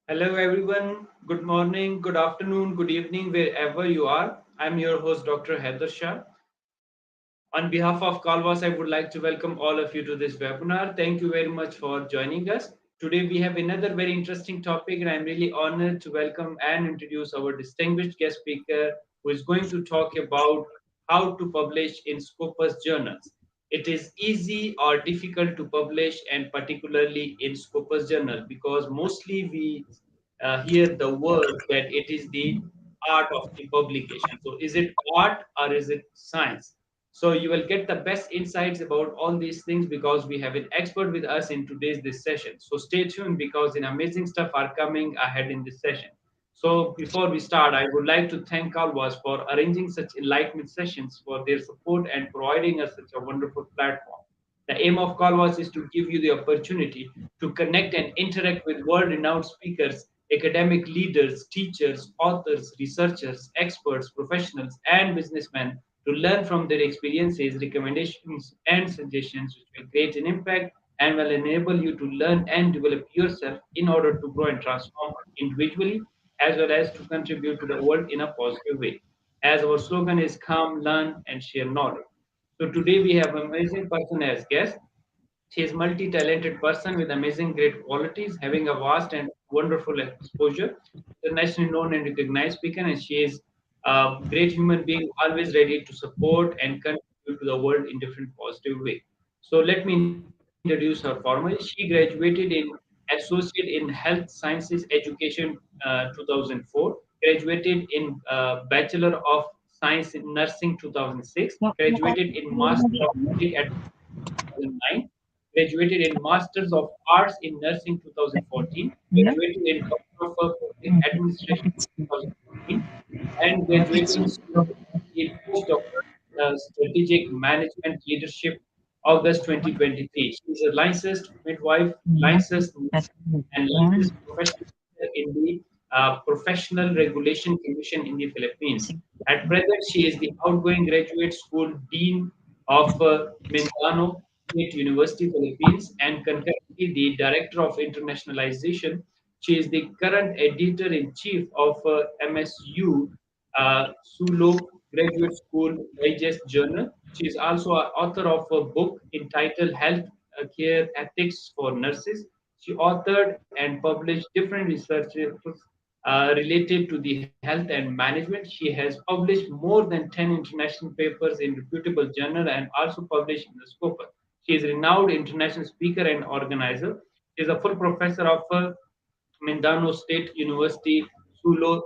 Hello, everyone. Good morning, good afternoon, good evening, wherever you are. I'm your host, Dr. Haider Shah. On behalf of Calvas, I would like to welcome all of you to this webinar. Thank you very much for joining us. Today, we have another very interesting topic, and I'm really honored to welcome and introduce our distinguished guest speaker who is going to talk about how to publish in Scopus journals. It is easy or difficult to publish, and particularly in Scopus journal, because mostly we hear the word that it is the art of the publication. So, is it art or is it science? So you will get the best insights about all these things because we have an expert with us in today's this session. So stay tuned because an amazing stuff are coming ahead in this session. So before we start, I would like to thank Calvas for arranging such enlightenment sessions, for their support and providing us such a wonderful platform. The aim of Calvas is to give you the opportunity to connect and interact with world-renowned speakers, academic leaders, teachers, authors, researchers, experts, professionals, and businessmen to learn from their experiences, recommendations, and suggestions, which will create an impact and will enable you to learn and develop yourself in order to grow and transform individually as well as to contribute to the world in a positive way. As our slogan is come, learn, and share knowledge. So today we have an amazing person as guest. She is multi-talented person with amazing great qualities, having a vast and wonderful exposure, internationally known and recognized speaker, and she is a great human being, always ready to support and contribute to the world in different positive way. So let me introduce her formally. She graduated in Associate in Health Sciences Education 2004, graduated in Bachelor of Science in Nursing 2006, graduated in Master of Public Administration 2009, graduated in Masters of Arts in Nursing 2014, graduated in Doctor of Public Administration 2015, and graduated in Post-Doctoral Strategic Management Leadership August 2023. She is a licensed midwife, licensed nurse, and licensed professional in the Professional Regulation Commission in the Philippines. At present, she is the outgoing graduate school dean of Mindanao State University, Philippines, and concurrently the director of internationalization. She is the current editor in chief of MSU Sulo Graduate School Digest Journal. She is also an author of a book entitled Health Care Ethics for Nurses. She authored and published different researches related to the health and management. She has published more than 10 international papers in reputable journal and also published in the Scopus. She is a renowned international speaker and organizer. She is a full professor of Mindanao State University, Sulo,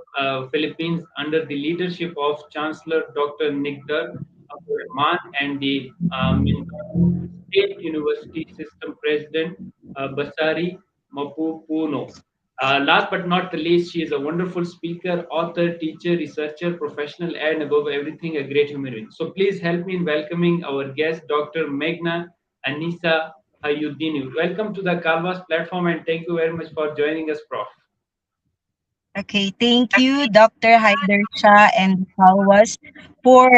Philippines, under the leadership of Chancellor Dr. Nigdar Abdul Rahman and the Mindanao State University System President Basari Mapupuno. Last but not the least, she is a wonderful speaker, author, teacher, researcher, professional, and above everything, a great human being. So please help me in welcoming our guest, Dr. Magna Anissa Hayudini. Welcome to the Calvas platform, and thank you very much for joining us, Prof. Okay, thank you, Dr. Haider Shah and Salwas, for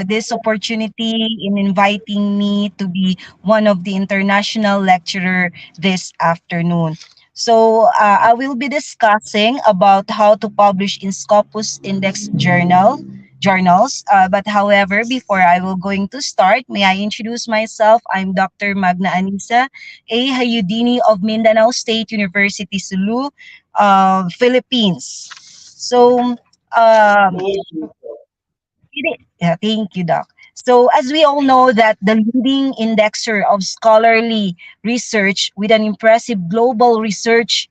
this opportunity in inviting me to be one of the international lecturer this afternoon. So I will be discussing about how to publish in Scopus Index journals. But however, before I will going to start, may I introduce myself? I'm Dr. Magna Anissa, a Hayudini of Mindanao State University, Sulu, Philippines. So, um, Over to you, Prof. yeah, thank you, Doc. So, as we all know that the leading indexer of scholarly research with an impressive global research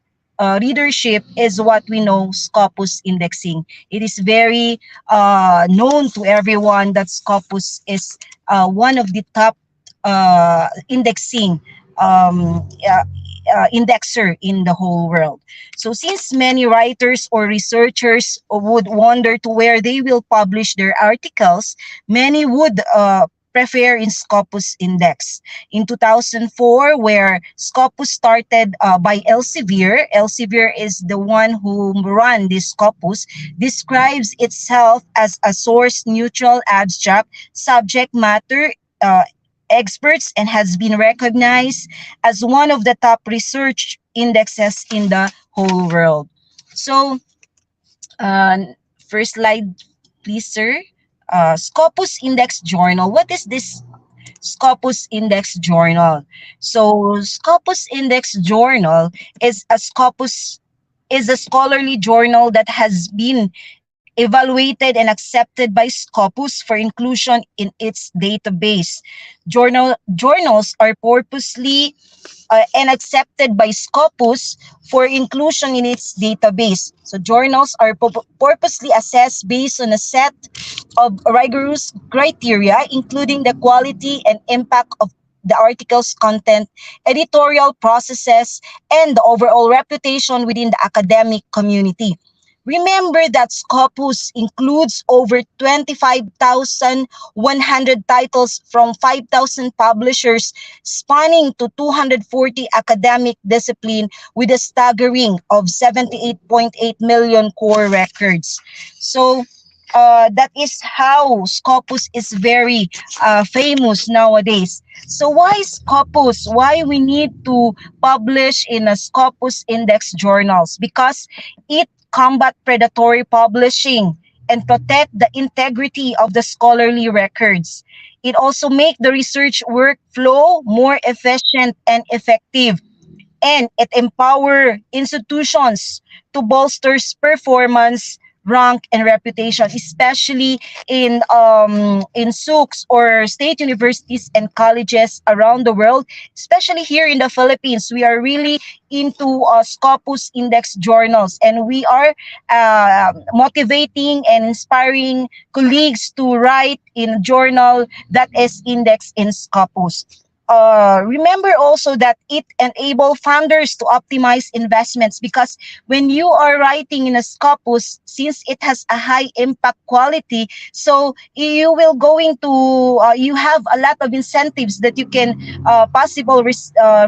readership is what we know Scopus Indexing. It is very known to everyone that Scopus is one of the top indexing indexer in the whole world. So since many writers or researchers would wonder to where they will publish their articles, many would prefer in Scopus Index. In 2004, where Scopus started by Elsevier, Elsevier is the one who ran this Scopus, describes itself as a source-neutral abstract subject matter experts and has been recognized as one of the top research indexes in the whole world. So, uh, first slide, please, sir. Scopus Index Journal. What is this Scopus Index Journal? So, Scopus Index Journal is a Scopus is a scholarly journal that has been evaluated and accepted by Scopus for inclusion in its database. Journals are purposely and accepted by Scopus for inclusion in its database. So journals are purposely assessed based on a set of rigorous criteria, including the quality and impact of the article's content, editorial processes, and the overall reputation within the academic community. Remember that Scopus includes over 25,100 titles from 5,000 publishers spanning to 240 academic discipline with a staggering of 78.8 million core records. So that is how Scopus is very famous nowadays. So why Scopus? Why we need to publish in a Scopus Index journals? Because it combat predatory publishing and protect the integrity of the scholarly records. It also make the research workflow more efficient and effective, and it empower institutions to bolster performance, rank, and reputation, especially in SUCs or state universities and colleges around the world, especially here in the Philippines. We are really into Scopus Index journals, and we are motivating and inspiring colleagues to write in a journal that is indexed in Scopus. Remember also that it enable founders to optimize investments, because when you are writing in a Scopus, since it has a high impact quality, so you will going to you have a lot of incentives that you can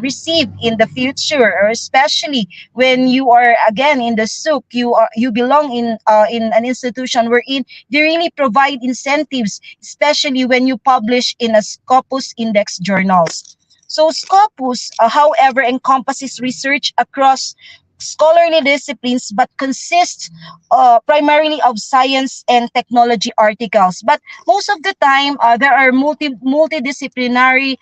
receive in the future, or especially when you are again in the SUC, you belong in an institution wherein they really provide incentives, especially when you publish in a Scopus Index journals. So Scopus, however, encompasses research across scholarly disciplines but consists primarily of science and technology articles. But most of the time, there are multidisciplinary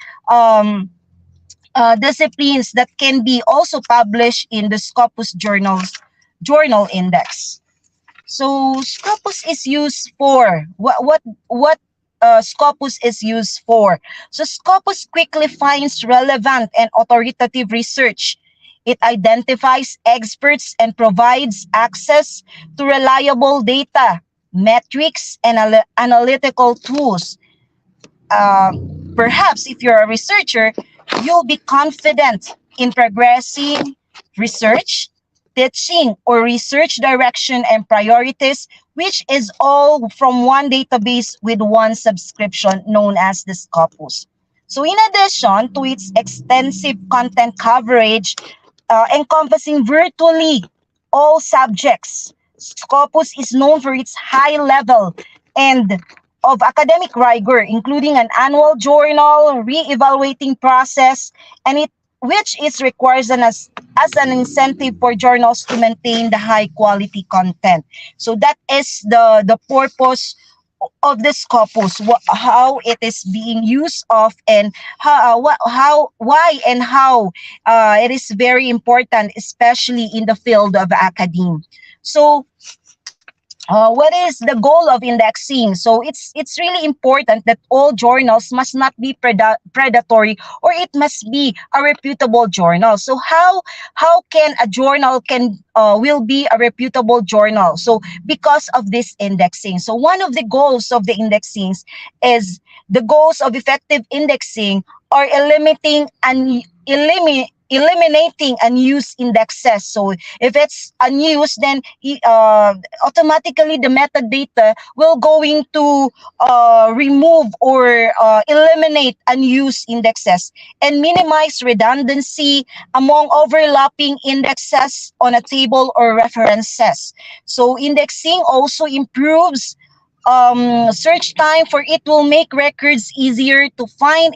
disciplines that can be also published in the Scopus journal index. So Scopus is used for what Scopus is used for. So Scopus quickly finds relevant and authoritative research. It identifies experts and provides access to reliable data, metrics, and analytical tools. Perhaps if you're a researcher, you'll be confident in progressing research, teaching, or research direction and priorities, which is all from one database with one subscription known as the Scopus. So in addition to its extensive content coverage encompassing virtually all subjects, Scopus is known for its high level and of academic rigor, including an annual journal, re-evaluating process, and it which is requires as an incentive for journals to maintain the high quality content. So that is the purpose of the Scopus, how it is being used of, and how why and how it is very important, especially in the field of academe. So what is the goal of indexing? So it's really important that all journals must not be predatory, or it must be a reputable journal. So how can a journal can will be a reputable journal? So because of this indexing. So one of the goals of the indexings is the goals of effective indexing are eliminating unused indexes. So if it's unused, then automatically the metadata will going to remove or eliminate unused indexes and minimize redundancy among overlapping indexes on a table or references. So indexing also improves search time, for it will make records easier to find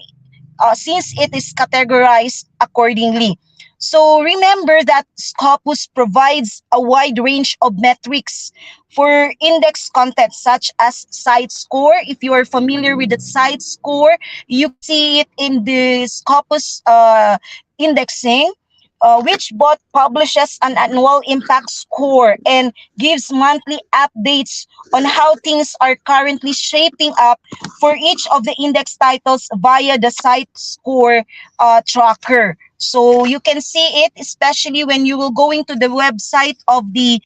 since it is categorized accordingly. So remember that Scopus provides a wide range of metrics for index content such as site score. If you are familiar with the site score, you can see it in the Scopus indexing, which both publishes an annual impact score and gives monthly updates on how things are currently shaping up for each of the index titles via the site score tracker. So you can see it, especially when you will go into the website of the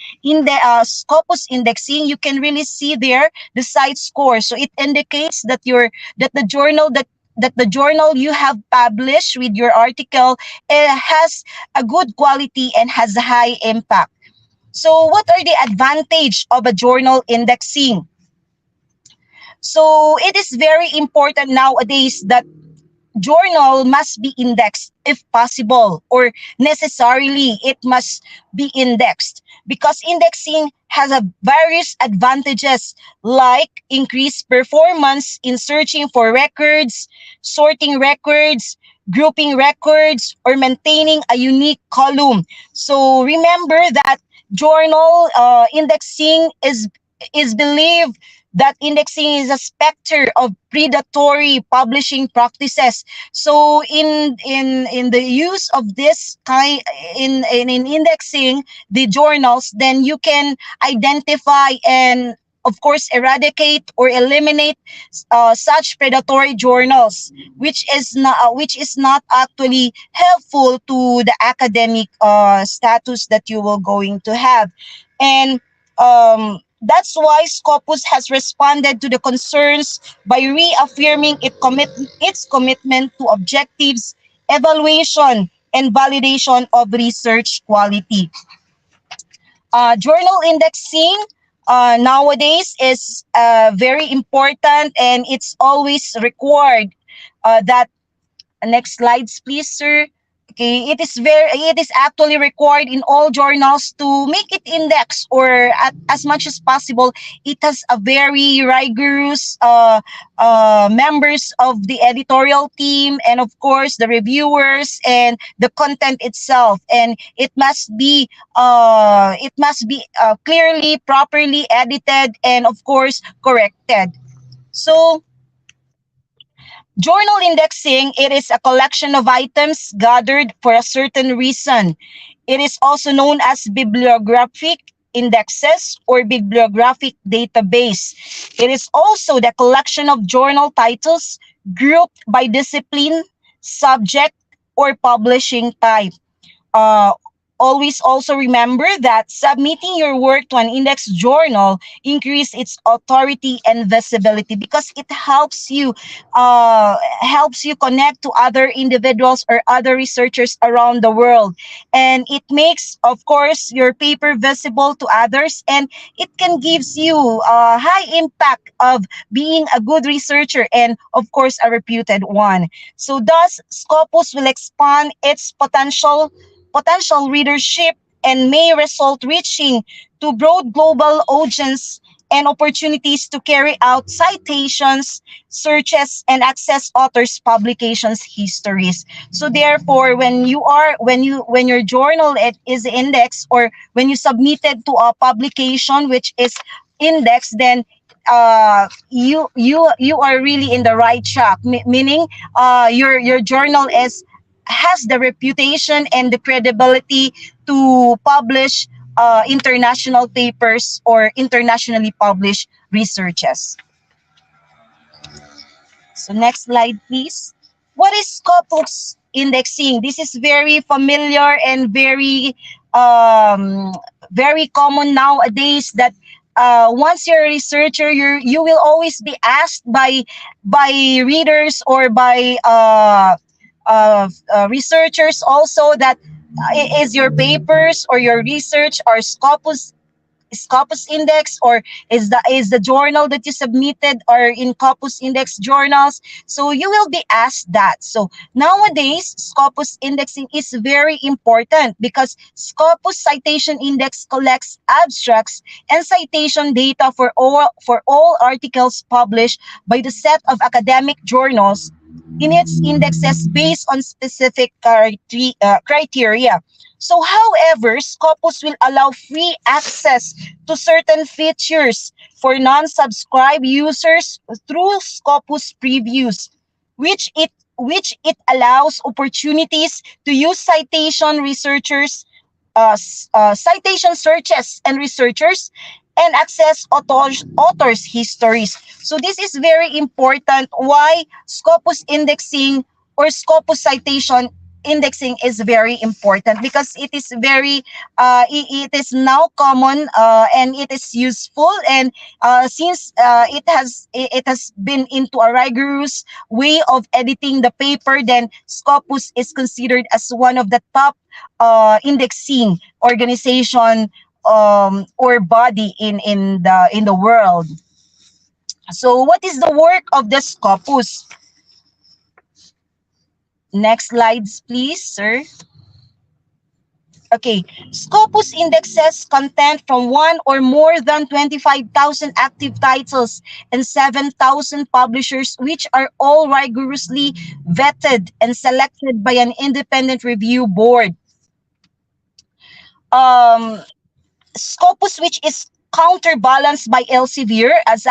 Scopus Indexing. You can really see there the site score. So it indicates that that the journal you have published with your article has a good quality and has a high impact. So what are the advantage of a journal indexing? So it is very important nowadays that journal must be indexed if possible, or necessarily it must be indexed, because indexing has a various advantages like increased performance in searching for records, sorting records, grouping records, or maintaining a unique column. So remember that journal indexing is believed that indexing is a specter of predatory publishing practices. So in the use of this kind in indexing the journals, then you can identify and of course eradicate or eliminate such predatory journals, which is not actually helpful to the academic status that you will going to have. And that's why Scopus has responded to the concerns by reaffirming its commitment to objectives, evaluation, and validation of research quality. Journal indexing nowadays is very important, and it's always required that next slides, please, sir. Okay, it is actually required in all journals to make it index, or as much as possible. It has a very rigorous members of the editorial team, and of course the reviewers and the content itself, and it must be clearly, properly edited, and of course corrected. So journal indexing, it is a collection of items gathered for a certain reason. It is also known as bibliographic indexes or bibliographic database. It is also the collection of journal titles grouped by discipline, subject, or publishing type. Uh, Always also remember that submitting your work to an index journal increase its authority and visibility, because it helps you connect to other individuals or other researchers around the world, and it makes of course your paper visible to others, and it can gives you a high impact of being a good researcher and of course a reputed one. So thus Scopus will expand its potential readership and may result reaching to broad global audience and opportunities to carry out citations, searches, and access authors' publications histories. So therefore, when your journal is indexed, or when you submitted to a publication which is indexed, then you are really in the right track. Meaning, your journal is has the reputation and the credibility to publish international papers or internationally published researches. So next slide, please. What is Scopus indexing? This is very familiar and very common nowadays, that once you're a researcher, you will always be asked by readers or by researchers also, that is your papers or your research or Scopus Index, or is the journal that you submitted or in Scopus Index journals. So you will be asked that. So nowadays, Scopus indexing is very important, because Scopus Citation Index collects abstracts and citation data for all articles published by the set of academic journals in its indexes based on specific criteria. So, however, Scopus will allow free access to certain features for non-subscribed users through Scopus previews, which it allows opportunities to use citation searches and researchers and access authors histories. So this is very important why Scopus indexing or Scopus citation indexing is very important because it is very it is now common and it is useful, and since it has been into a rigorous way of editing the paper, then Scopus is considered as one of the top indexing organization or body in the world. So what is the work of the Scopus? Next slides, please, sir. Okay, Scopus indexes content from one or more than 25,000 active titles and 7,000 publishers, which are all rigorously vetted and selected by an independent review board. Um, Scopus, which is counterbalanced by Elsevier, as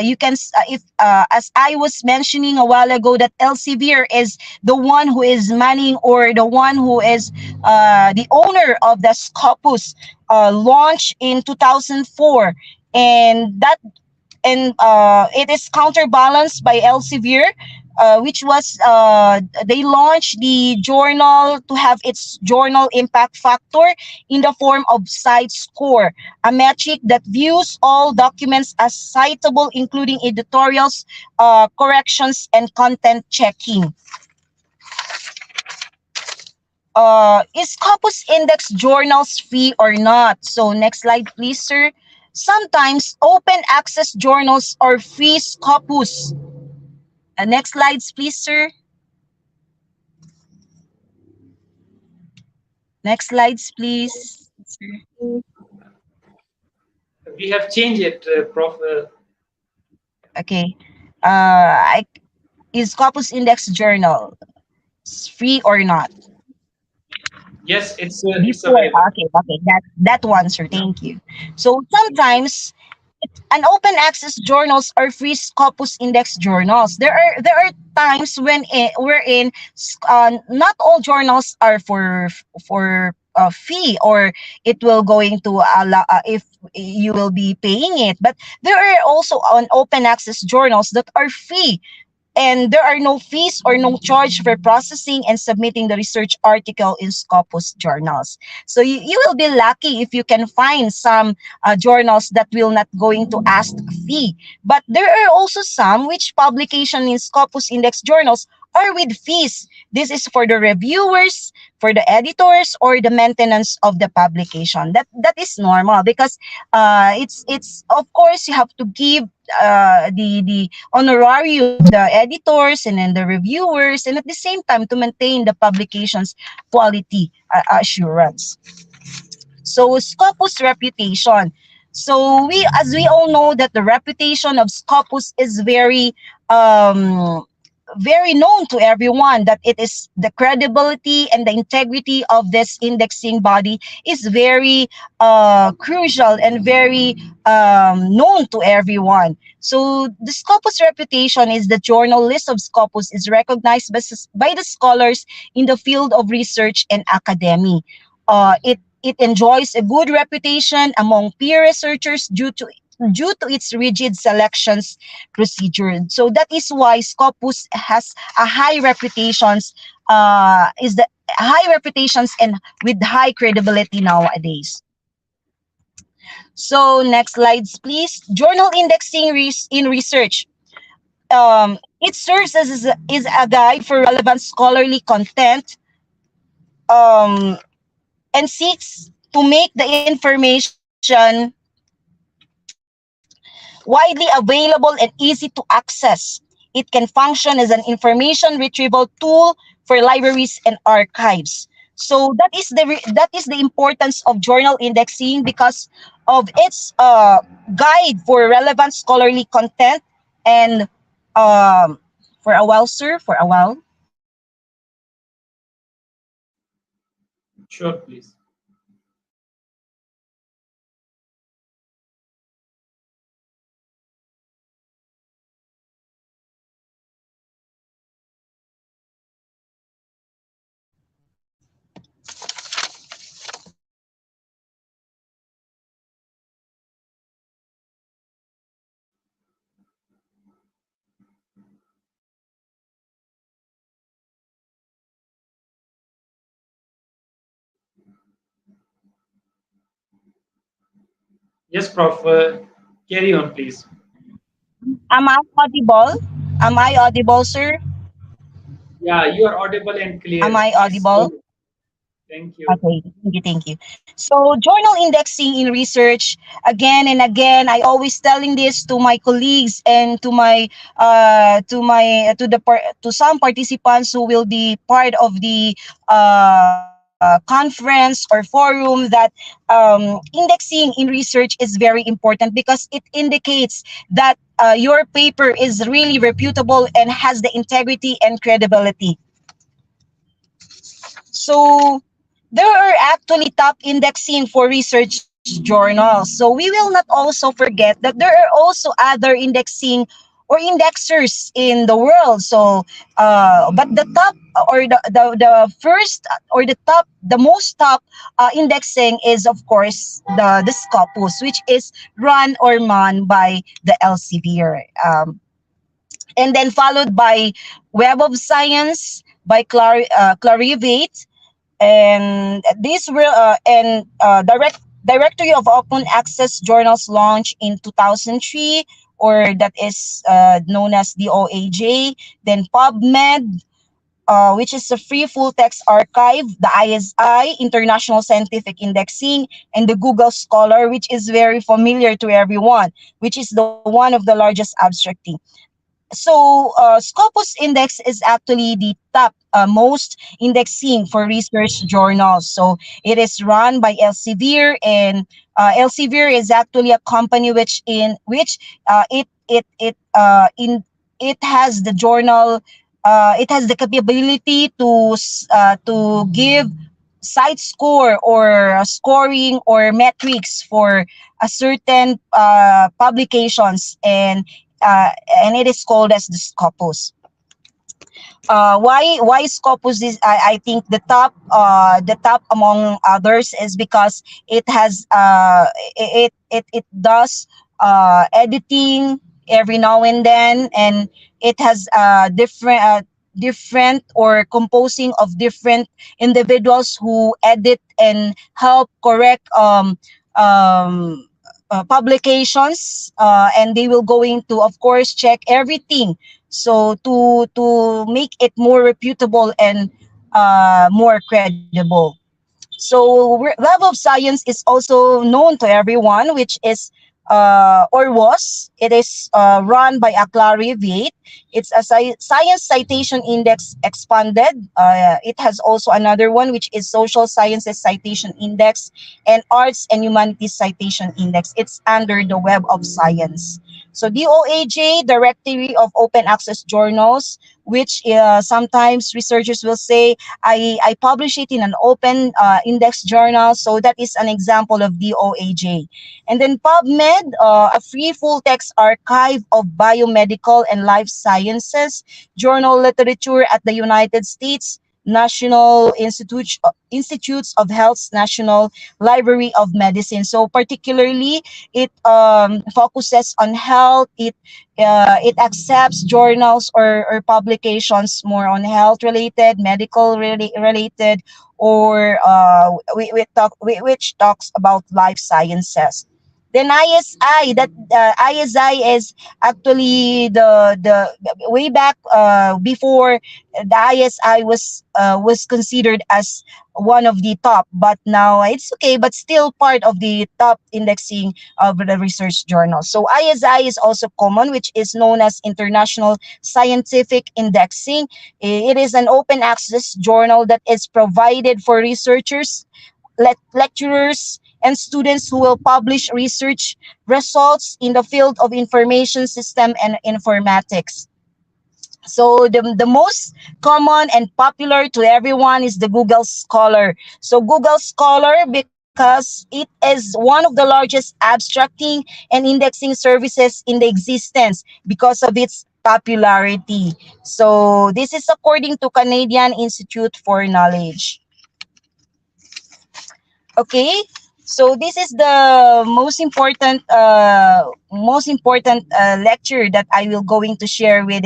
you can if as I was mentioning a while ago, that Elsevier is the one who is manning, or the one who is the owner of the Scopus, launched in 2004, and it is counterbalanced by Elsevier, which was they launched the journal to have its journal impact factor in the form of cite score, a metric that views all documents as citable, including editorials, corrections, and content checking. Is Scopus Index journals free or not? So next slide, please, sir. Sometimes open access journals are free Scopus. Next slides, please, sir. Next slides, please. We have changed it, Prof. Okay. Is Scopus Index journal free or not? Yes, it's Before, available. okay, that one, sir. Thank you. So sometimes and open access journals are free Scopus Index journals. There are times when wherein not all journals are for fee, or it will going to allow if you will be paying it. But there are also on open access journals that are free, and there are no fees or no charge for processing and submitting the research article in Scopus journals. So you will be lucky if you can find some journals that will not going to ask fee. But there are also some which publication in Scopus Index journals are with fees. This is for the reviewers, for the editors, or the maintenance of the publication. That is normal because it's of course you have to give the honorarium to the editors and then the reviewers, and at the same time to maintain the publication's quality assurance. So Scopus reputation. So as we all know, that the reputation of Scopus is very known to everyone, that it is the credibility and the integrity of this indexing body is very crucial and very known to everyone. So the Scopus reputation is the journal list of Scopus is recognized by the scholars in the field of research and academy. It enjoys a good reputation among peer researchers due to its rigid selections procedure. So that is why Scopus has a high reputations, is the high reputations and with high credibility nowadays. So next slides, please. Journal indexing in research. It serves is a guide for relevant scholarly content, and seeks to make the information widely available and easy to access. It can function as an information retrieval tool for libraries and archives. So that is the importance of journal indexing, because of its guide for relevant scholarly content, and um, For a while, sir, for a while. Sure, please. Yes, Prof. Carry on, please. Am I audible? Am I audible, sir? Yeah, you are audible and Am clear. I Please go audible? ahead. Thank you. Okay, thank you, thank you. So, journal indexing in research, again and again, I always telling this to my colleagues and to some participants who will be part of the conference or forum that indexing in research is very important because it indicates that your paper is really reputable and has the integrity and credibility. So there are actually top indexing for research journals. So we will not also forget that there are also other indexing or indexers in the world. So, but the top or the first or the most top indexing is of course the Scopus, which is run or man by the Elsevier. And then followed by Web of Science by Clarivate, and these were Directory of Open Access Journals launched in 2003, or that is known as the OAJ. Then PubMed, which is a free full text archive, the ISI, International Scientific Indexing, and the Google Scholar, which is very familiar to everyone, which is the one of the largest abstractee. So Scopus Index is actually the top most indexing for research journals. So it is run by Elsevier, and Elsevier is actually a company which in which it has the journal. It has the capability to give site score or scoring or metrics for a certain publications, uh, and it is called as the Scopus. Why Scopus is, I think the top among others is because it has it does editing every now and then, and it has different or composing of different individuals who edit and help correct publications, and they will going to of course check everything, so to make it more reputable and more credible. So Lab of Science is also known to everyone, which is or was it is run by Aclari V8. It's a Science Citation Index expanded. It has also another one, which is Social Sciences Citation Index and Arts and Humanities Citation Index. It's under the Web of Science. So DOAJ, Directory of Open Access Journals, which sometimes researchers will say, I publish it in an open index journal. So that is an example of DOAJ. And then PubMed, a free full text archive of biomedical and life sciences journal literature at the United States National Institutes of Health's National Library of Medicine. So particularly, it focuses on health. It accepts journals or publications more on health related, medical related, or which talks about life sciences. Then ISI, that ISI is actually the way back before the ISI was considered as one of the top, but now it's okay, but still part of the top indexing of the research journal. So ISI is also common, which is known as International Scientific Indexing. It is an open access journal that is provided for researchers, lecturers, and students who will publish research results in the field of information system and informatics. So the most common and popular to everyone is the Google Scholar. So Google Scholar, because it is one of the largest abstracting and indexing services in the existence because of its popularity. So this is according to Canadian Institute for Knowledge. Okay, so this is the most important lecture that I will going to share with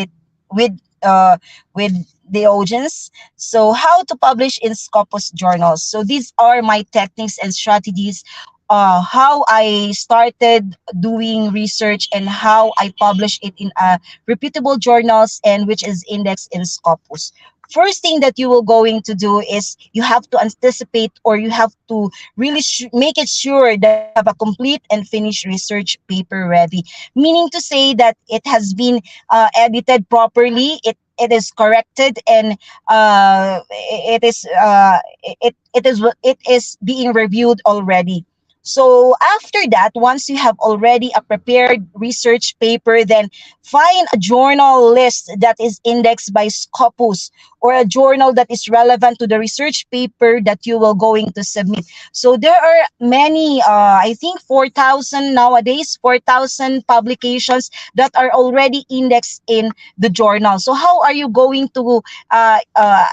uh with the audience. So how to publish in Scopus journals. So these are my techniques and strategies, how I started doing research and how I publish it in reputable journals and which is indexed in Scopus. First thing that you will going to do is you have to anticipate, or you have to really make it sure that you have a complete and finished research paper ready, meaning to say that it has been edited properly, it is corrected, and it is being reviewed already. So after that, once you have already a prepared research paper, then find a journal list that is indexed by Scopus, or a journal that is relevant to the research paper that you will going to submit. So there are many, I think 4,000 nowadays, 4,000 publications that are already indexed in the journal. So how are you going to uh, uh,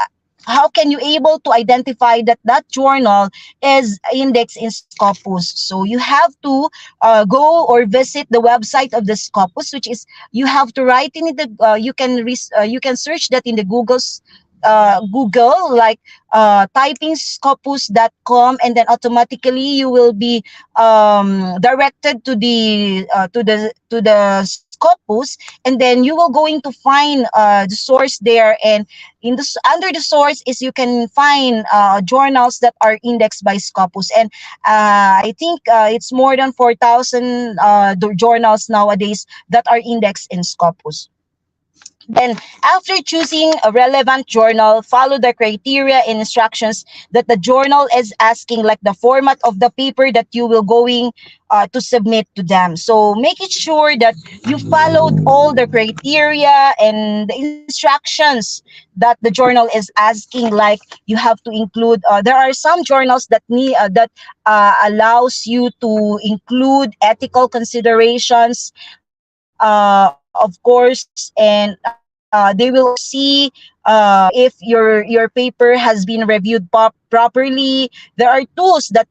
how can you able to identify that that journal is indexed in Scopus? So you have to go or visit the website of the Scopus, which is, you have to write in the you can search that in the Google, like typing scopus.com, and then automatically you will be directed to the Scopus, and then you will going to find the source there, and under the source is you can find journals that are indexed by Scopus, and I think it's more than 4,000 journals nowadays that are indexed in Scopus. Then, after choosing a relevant journal, follow the criteria and instructions that the journal is asking, like the format of the paper that you will going to submit to them. So, make it sure that you followed all the criteria and the instructions that the journal is asking. Like, you have to include. There are some journals that allows you to include ethical considerations, of course, and they will also see if your paper has been reviewed properly. There are tools that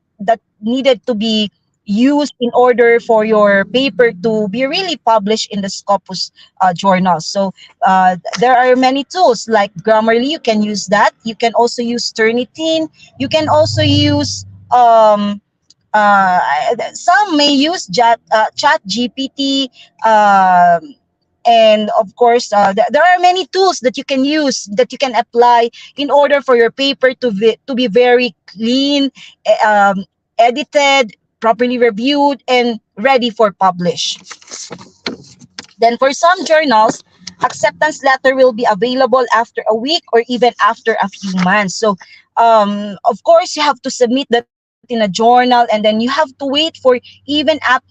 needed to be used in order for your paper to be really published in the Scopus journal. So there are many tools like Grammarly. You can use that. You can also use Turnitin. You can also use uh, some may use chat GPT, and of course there are many tools that you can use, that you can apply in order for your paper to be very clean, edited, properly reviewed, and ready for publish. Then for some journals, acceptance letter will be available after a week or even after a few months. So, of course, you have to submit that in a journal, and then you have to wait for even up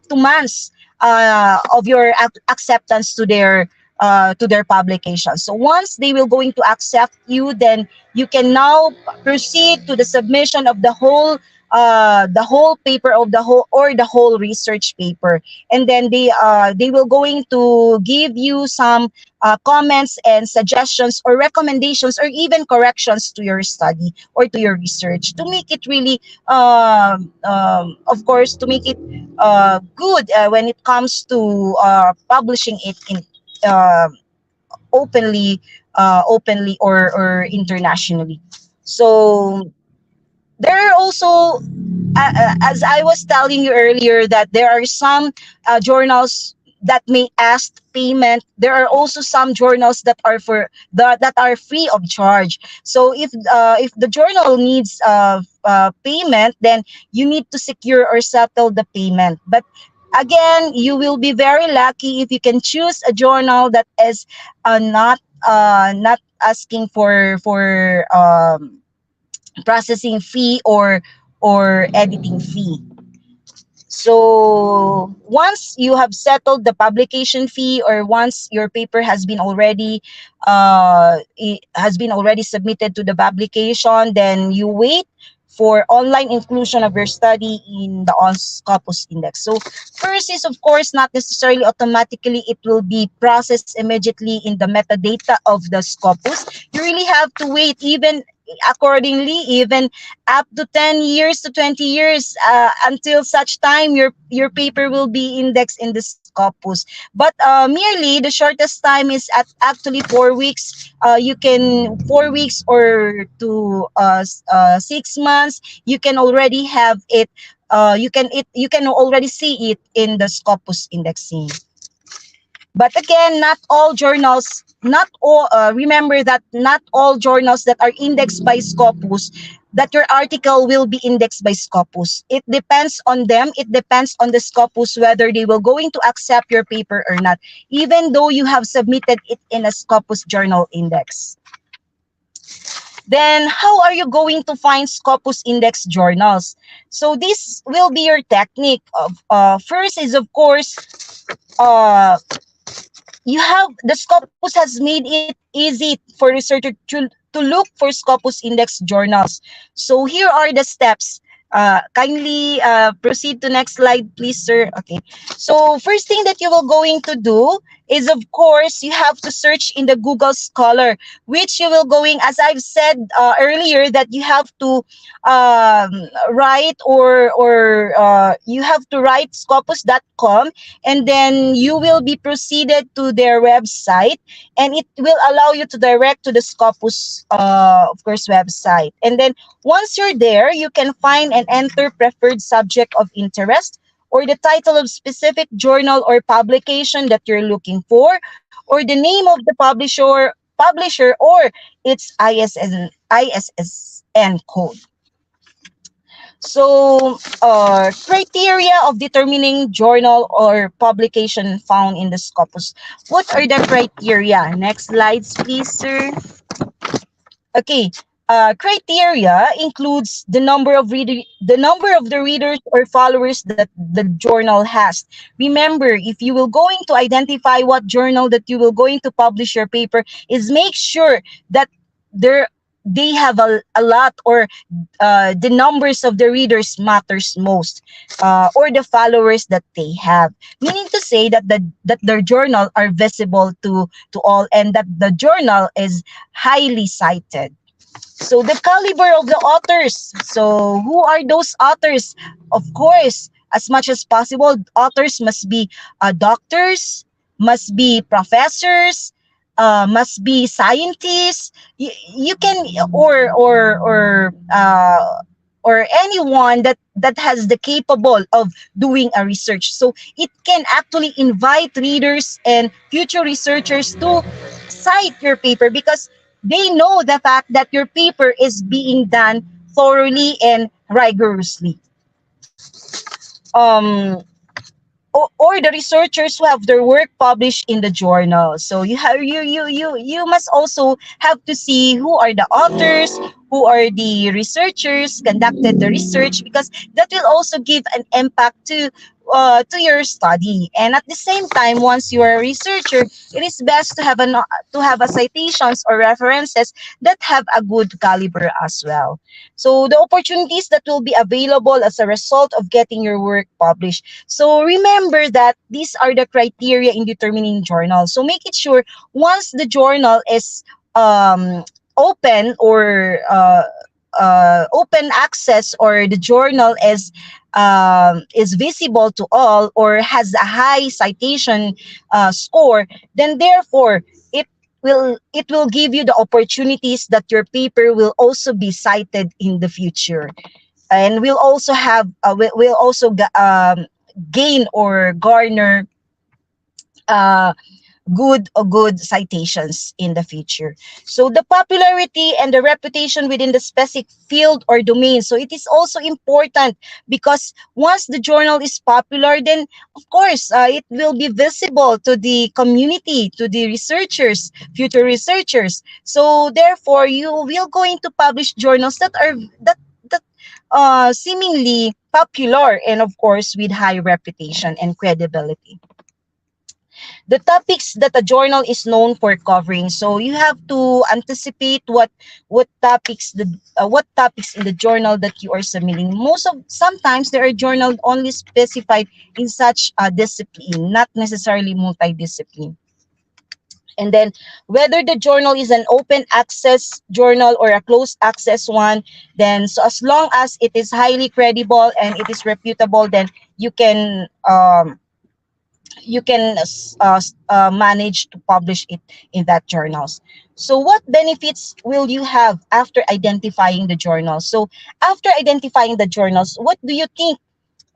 to months of your acceptance to their publication. So once they will going to accept you, then you can now proceed to the submission of the whole paper of the whole research paper, and then they will going to give you some comments and suggestions or recommendations or even corrections to your study or to your research, to make it really of course, to make it good when it comes to publishing it in uh, openly or internationally. So there are also, as I was telling you earlier, that there are some journals that may ask payment. There are also some journals that are that are free of charge. So if the journal needs payment, then you need to secure or settle the payment. But again, you will be very lucky if you can choose a journal that is not asking for processing fee or editing fee. So once you have settled the publication fee, or once your paper has been already submitted to the publication, then you wait for online inclusion of your study in the on Scopus Index. So first is, of course, not necessarily automatically it will be processed immediately in the metadata of the Scopus. You really have to wait, even accordingly, even up to 10 years to 20 years, until such time your paper will be indexed in the Scopus. But merely the shortest time is at actually 4 weeks. You can 4 weeks or to 6 months, you can already have it. You can already see it in the Scopus indexing. But again, not all journals, not all, remember that not all journals that are indexed by Scopus, that your article will be indexed by Scopus. It depends on them. It depends on the Scopus whether they will going to accept your paper or not, even though you have submitted it in a Scopus journal index. Then how are you going to find Scopus Index journals? So this will be your technique. Of first is, of course, uh, you have the Scopus has made it easy for researchers to look for Scopus Index journals. So here are the steps. Kindly proceed to next slide, please, sir. Okay. So first thing that you will going to do is, of course, you have to search in the Google Scholar, which you will going, as I've said earlier, that you have to write, or you have to write scopus.com, and then you will be proceeded to their website, and it will allow you to direct to the Scopus, of course, website. And then once you're there, you can find and enter preferred subject of interest, or the title of specific journal or publication that you're looking for, or the name of the publisher, or its ISSN code. So, criteria of determining journal or publication found in the Scopus. What are the criteria? Next slides, please, sir. Okay. Criteria includes the number of the readers or followers that the journal has. Remember, if you will going to identify what journal that you will going to publish your paper, is make sure that there they have a lot, or the numbers of the readers matters most, or the followers that they have. Meaning to say that that their journal are visible to all, and that the journal is highly cited. So the caliber of the authors. So who are those authors? Of course, as much as possible, authors must be doctors, must be professors, must be scientists. You can, or anyone that has the capable of doing a research. So it can actually invite readers and future researchers to cite your paper, because they know the fact that your paper is being done thoroughly and rigorously. Um, or the researchers who have their work published in the journal. So you must also have to see who are the authors, who are the researchers conducted the research, because that will also give an impact to your study. And at the same time, once you are a researcher, it is best to have a citations or references that have a good caliber as well. So the opportunities that will be available as a result of getting your work published. So remember that these are the criteria in determining journal. So make it sure once the journal is open, or open access, or the journal is visible to all, or has a high citation score, then therefore it will give you the opportunities that your paper will also be cited in the future, and will also have will also gain or garner uh, good citations in the future. So the popularity and the reputation within the specific field or domain. So it is also important, because once the journal is popular, then of course it will be visible to the community, to the researchers, future researchers. So therefore, you will going to publish journals that are that seemingly popular and of course with high reputation and credibility. The topics that a journal is known for covering. So you have to anticipate what topics in the journal that you are submitting. Most of sometimes there are journals only specified in such a discipline, not necessarily multidiscipline. And then whether the journal is an open access journal or a closed access one, then so as long as it is highly credible and it is reputable, then you can manage to publish it in that journals. So what benefits will you have after identifying the journals? So after identifying the journals, what do you think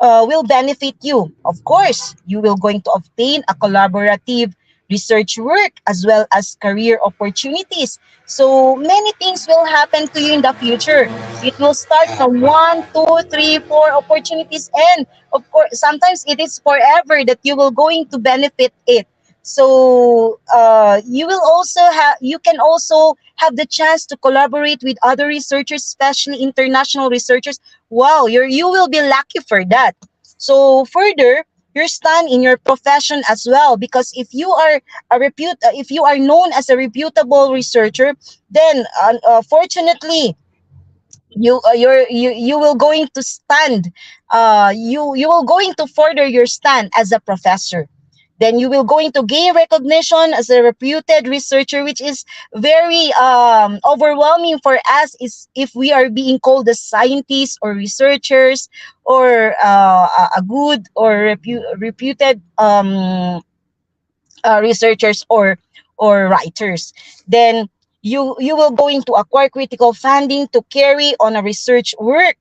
will benefit you? Of course, you will going to obtain a collaborative research work as well as career opportunities. So many things will happen to you in the future. It will start from one, two, three, four opportunities, and of course, sometimes it is forever that you will going to benefit it. So you can also have the chance to collaborate with other researchers, especially international researchers. Wow, you will be lucky for that. So further, your stand in your profession as well, because if you are known as a reputable researcher, then fortunately you will going to stand you will going to further your stand as a professor. Then you will going to gain recognition as a reputed researcher, which is very overwhelming for us is if we are being called as scientists or researchers or a good or reputed researchers or writers. Then you will going to acquire critical funding to carry on a research work.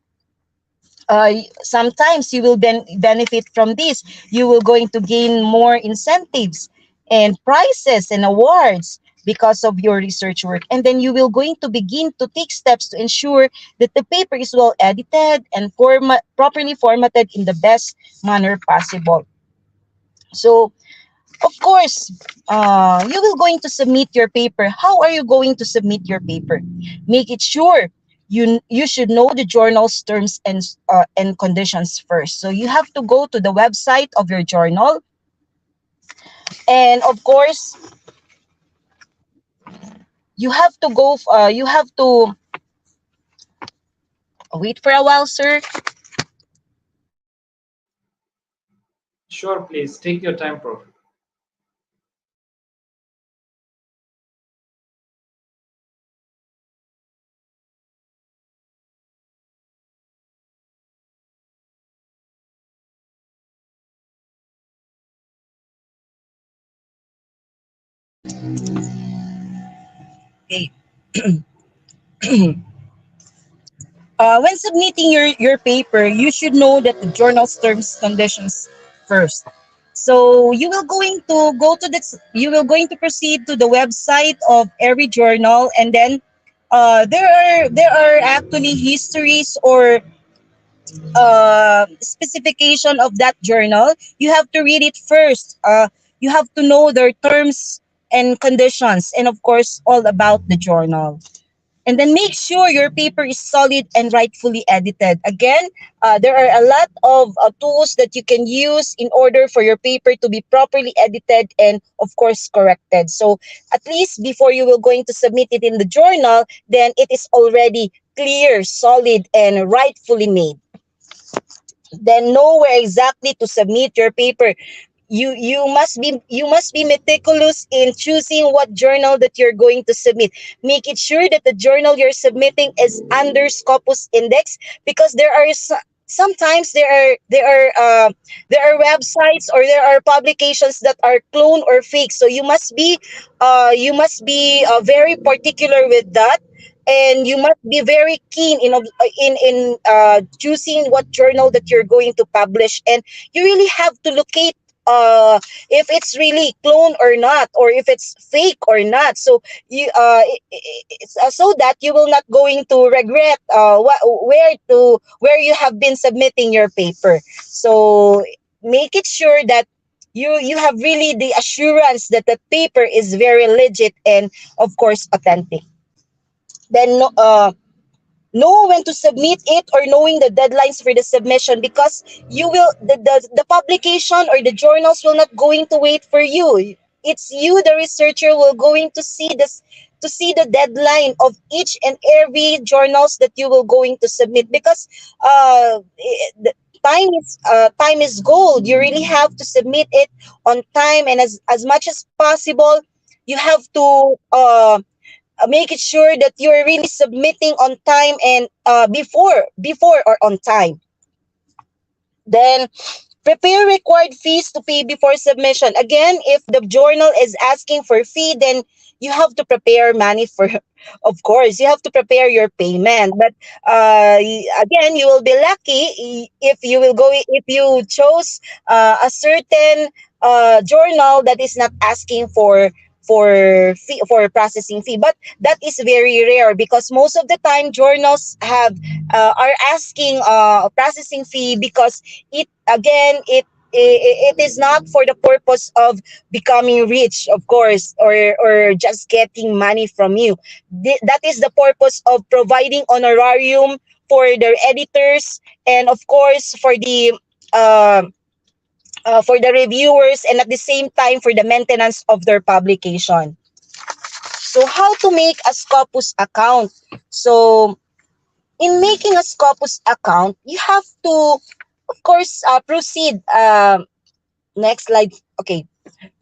Sometimes you will benefit from this. You will going to gain more incentives and prizes and awards because of your research work. And then you will going to begin to take steps to ensure that the paper is well edited and properly formatted in the best manner possible. So of course, you will going to submit your paper. How are you going to submit your paper? Make it sure you should know the journal's terms and conditions first. So you have to go to the website of your journal, and of course, you have to go. You have to wait for a while, sir. Sure, please take your time, Prof. Okay. When submitting your paper, you should know that the journal's terms conditions first. So you will going to proceed to the website of every journal, and then there are actually histories or specification of that journal. You have to read it first. You have to know their terms and conditions, and of course, all about the journal. And then make sure your paper is solid and rightfully edited. Again, there are a lot of tools that you can use in order for your paper to be properly edited and, of course, corrected. So at least before you will going to submit it in the journal, then it is already clear, solid, and rightfully made. Then know where exactly to submit your paper. You must be meticulous in choosing what journal that you're going to submit. Make it sure that the journal you're submitting is under Scopus Index, because sometimes there are websites or there are publications that are clone or fake. So you must be very particular with that, and you must be very keen in choosing what journal that you're going to publish. And you really have to locate if it's really clone or not, or if it's fake or not. So so that you will not going to regret where you have been submitting your paper. So make it sure that you have really the assurance that the paper is very legit and of course authentic. Then know when to submit it or knowing the deadlines for the submission, because you will the publication or the journals will not going to wait for you. It's you, the researcher, will going to see this, to see the deadline of each and every journals that you will going to submit, because the time is gold. You really have to submit it on time, and as much as possible you have to make it sure that you're really submitting on time, and before or on time. Then prepare required fees to pay before submission. Again, if the journal is asking for fee, then you have to prepare money for, of course, you have to prepare your payment. But again, you will be lucky if you will go, if you chose a certain journal that is not asking for processing fee. But that is very rare, because most of the time journals have are asking processing fee, because it again it is not for the purpose of becoming rich, of course, or just getting money from you. That is the purpose of providing honorarium for their editors, and of course uh, for the reviewers, and at the same time for the maintenance of their publication. So how to make a Scopus account? So in making a Scopus account, you have to, of course, proceed. Next slide. Okay.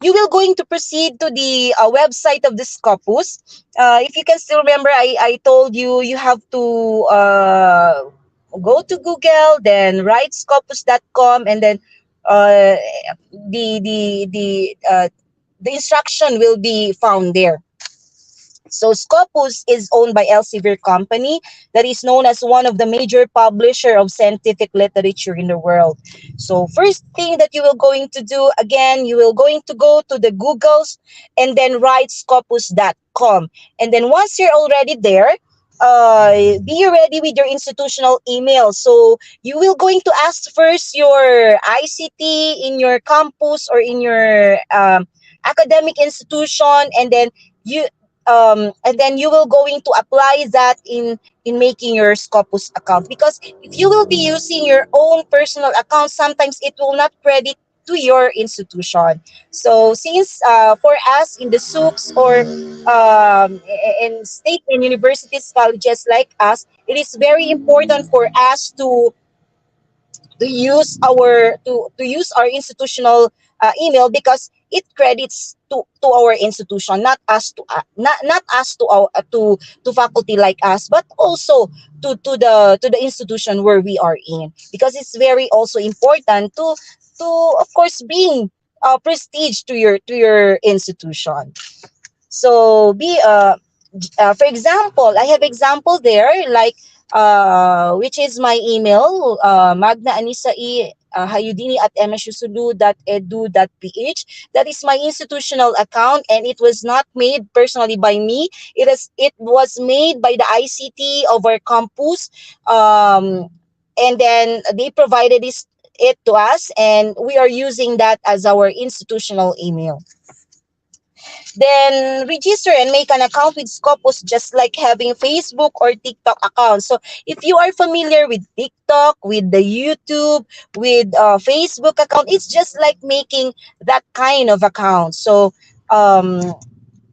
You will going to proceed to the website of the Scopus. If you can still remember, I told you you have to go to Google, then write scopus.com, and then uh, the the the uh, the instruction will be found there. So Scopus is owned by Elsevier Company, that is known as one of the major publisher of scientific literature in the world. So first thing that you will going to do, again, you will going to go to the Googles and then write scopus.com. And then once you're already there, be ready with your institutional email. So you will going to ask first your ICT in your campus or in your academic institution, you and then you will going to apply that in making your Scopus account, because if you will be using your own personal account, sometimes it will not credit to your institution. So since for us in the SUCs or in state and universities colleges like us, it is very important for us to use our institutional email, because it credits to our institution, not us to not us to our to faculty like us, but also to the institution where we are in, because it's very also important to of course bring prestige to your institution. So for example, I have example there, like which is my email, Magna Anissa Hayudini at msusulu.edu.ph. That is my institutional account, and it was not made personally by me. It was made by the ICT of our campus, and then they provided it to us, and we are using that as our institutional email. Then register and make an account with Scopus, just like having Facebook or TikTok account. So if you are familiar with TikTok, with the YouTube, with Facebook account, it's just like making that kind of account. So um,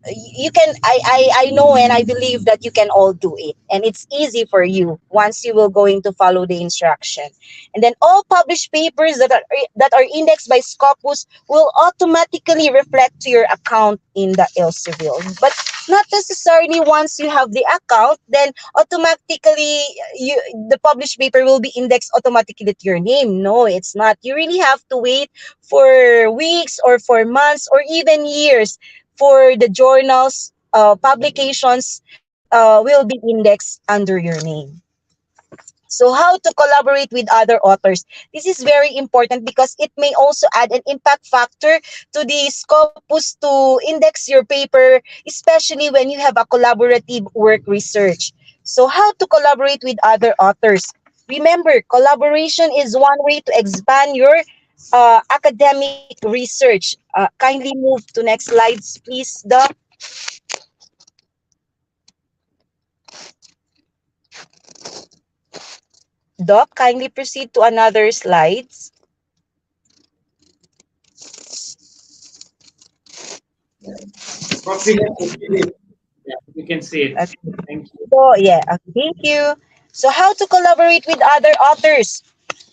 you can I know and I believe that you can all do it, and it's easy for you once you will going to follow the instruction. And then all published papers that are indexed by Scopus will automatically reflect to your account in the Elsevier. But not necessarily once you have the account, then automatically you the published paper will be indexed automatically to your name. No, it's not. You really have to wait for weeks or for months or even years for the journals publications will be indexed under your name. So how to collaborate with other authors? This is very important, because it may also add an impact factor to the Scopus to index your paper, especially when you have a collaborative work research. So how to collaborate with other authors? Remember, collaboration is one way to expand your academic research. Kindly move to next slides, please. Doc, kindly proceed to another slides. What we can see it. Yeah, we can see it. Okay. Thank you. So, yeah, thank you. So, how to collaborate with other authors?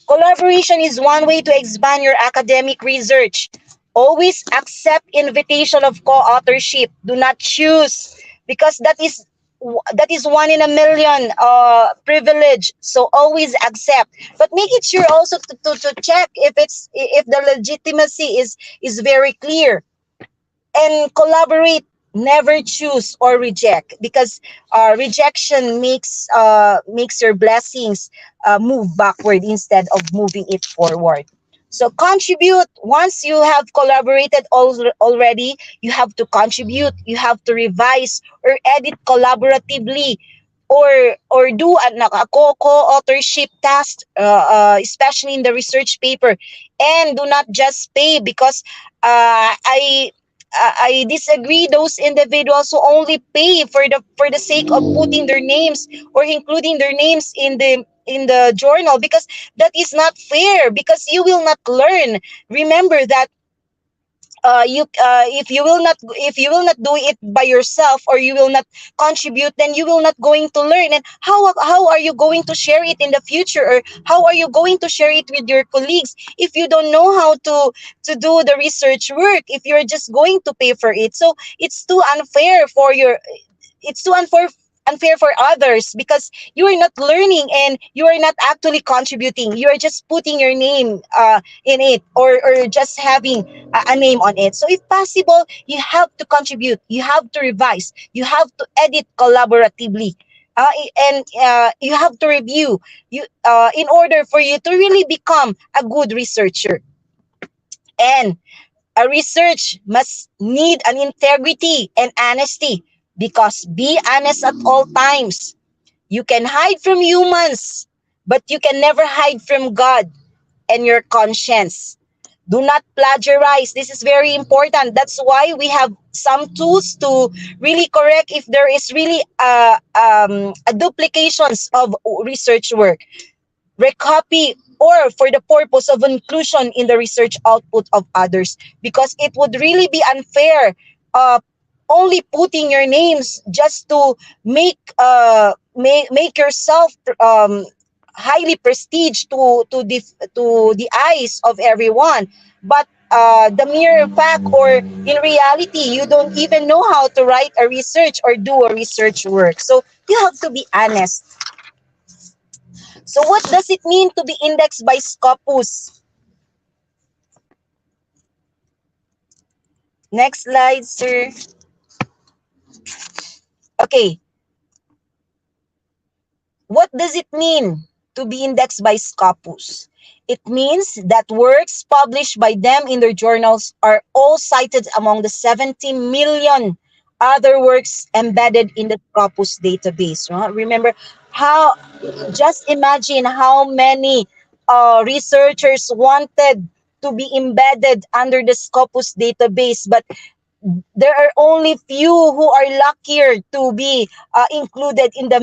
Collaboration is one way to expand your academic research. Always accept invitation of co-authorship. Do not choose because that is one in a million privilege. So always accept, but make it sure also to check if the legitimacy is very clear, and collaborate. Never choose or reject because rejection makes your blessings move backward instead of moving it forward. So contribute. Once you have collaborated already, you have to contribute, you have to revise or edit collaboratively, or do a co-authorship task, especially in the research paper. And do not just pay because I disagree those individuals who only pay for the sake of putting their names or including their names in the journal, because that is not fair, because you will not learn. Remember that you if you will not do it by yourself, or you will not contribute, then you will not going to learn. And how are you going to share it in the future, or how are you going to share it with your colleagues if you don't know how to do the research work, if you're just going to pay for it? So it's too unfair for others, because you are not learning and you are not actually contributing. You are just putting your name in it, or just having a name on it. So if possible, you have to contribute, you have to revise, you have to edit collaboratively, and you have to review you in order for you to really become a good researcher. And a research must need an integrity and honesty, because be honest at all times. You can hide from humans, but you can never hide from God and your conscience. Do not plagiarize. This is very important. That's why we have some tools to really correct if there is really a duplications of research work. Recopy, or for the purpose of inclusion in the research output of others, because it would really be unfair uh, only putting your names just to make yourself highly prestige to the eyes of everyone, but the mere fact, or in reality, you don't even know how to write a research or do a research work. So you have to be honest. So what does it mean to be indexed by Scopus? Next slide, sir. Okay, what does it mean to be indexed by Scopus? It means that works published by them in their journals are all cited among the 70 million other works embedded in the Scopus database. Right? Remember how, just imagine how many researchers wanted to be embedded under the Scopus database, but there are only few who are luckier to be included in the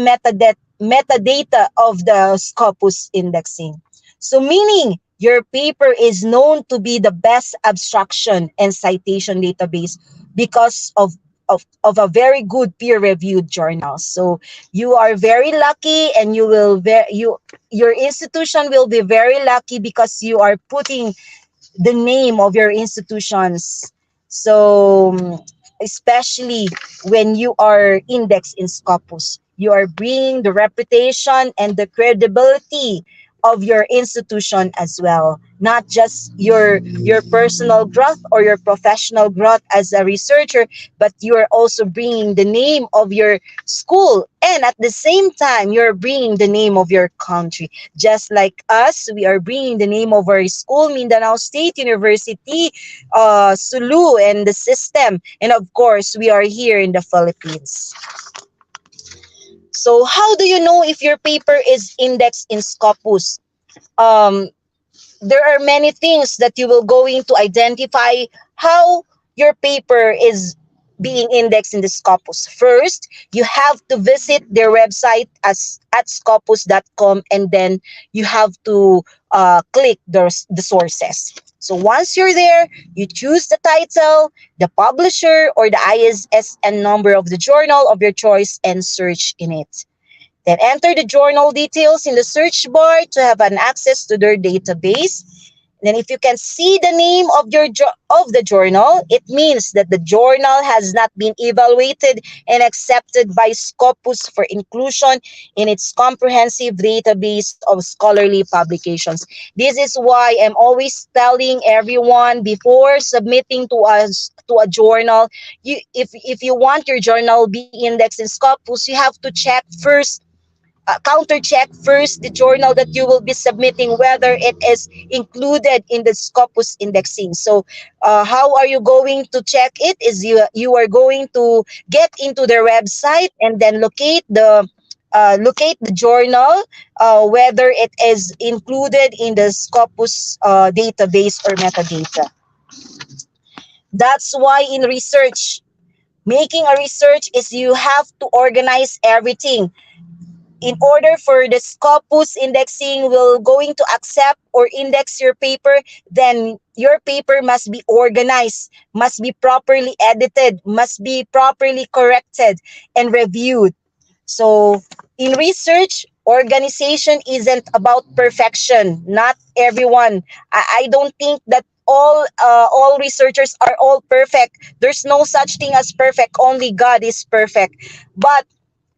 metadata of the Scopus indexing. So meaning your paper is known to be the best abstraction and citation database because of a very good peer-reviewed journal. So you are very lucky, and your institution will be very lucky because you are putting the name of your institutions. So, especially when you are indexed in Scopus, you are bringing the reputation and the credibility of your institution as well, not just your personal growth or your professional growth as a researcher, but you are also bringing the name of your school, and at the same time you're bringing the name of your country. Just like us, we are bringing the name of our school, Mindanao State University, Sulu, and the system. And of course, we are here in the Philippines. So how do you know if your paper is indexed in Scopus? Um, there are many things that you will going to identify how your paper being indexed in the Scopus. First, you have to visit their website as at scopus.com, and then you have to click the sources. So once you're there, you choose the title, the publisher, or the ISSN number of the journal of your choice and search in it. Then enter the journal details in the search bar to have an access to their database. Then if you can see the name of of the journal, it means that the journal has not been evaluated and accepted by Scopus for inclusion in its comprehensive database of scholarly publications. This is why I'm always telling everyone before submitting to us to a journal, if you want your journal be indexed in Scopus, you have to check first, counter check first the journal that you will be submitting, whether it is included in the Scopus indexing. So how are you going to check it? Is you are going to get into their website and then locate the journal, whether it is included in the Scopus database or metadata. That's why in research, making a research is you have to organize everything. In order for the Scopus indexing will going to accept or index your paper, then your paper must be organized, must be properly edited, must be properly corrected and reviewed. So in research, organization isn't about perfection. Not everyone. I don't think that all researchers are all perfect. There's no such thing as perfect. Only God is perfect. But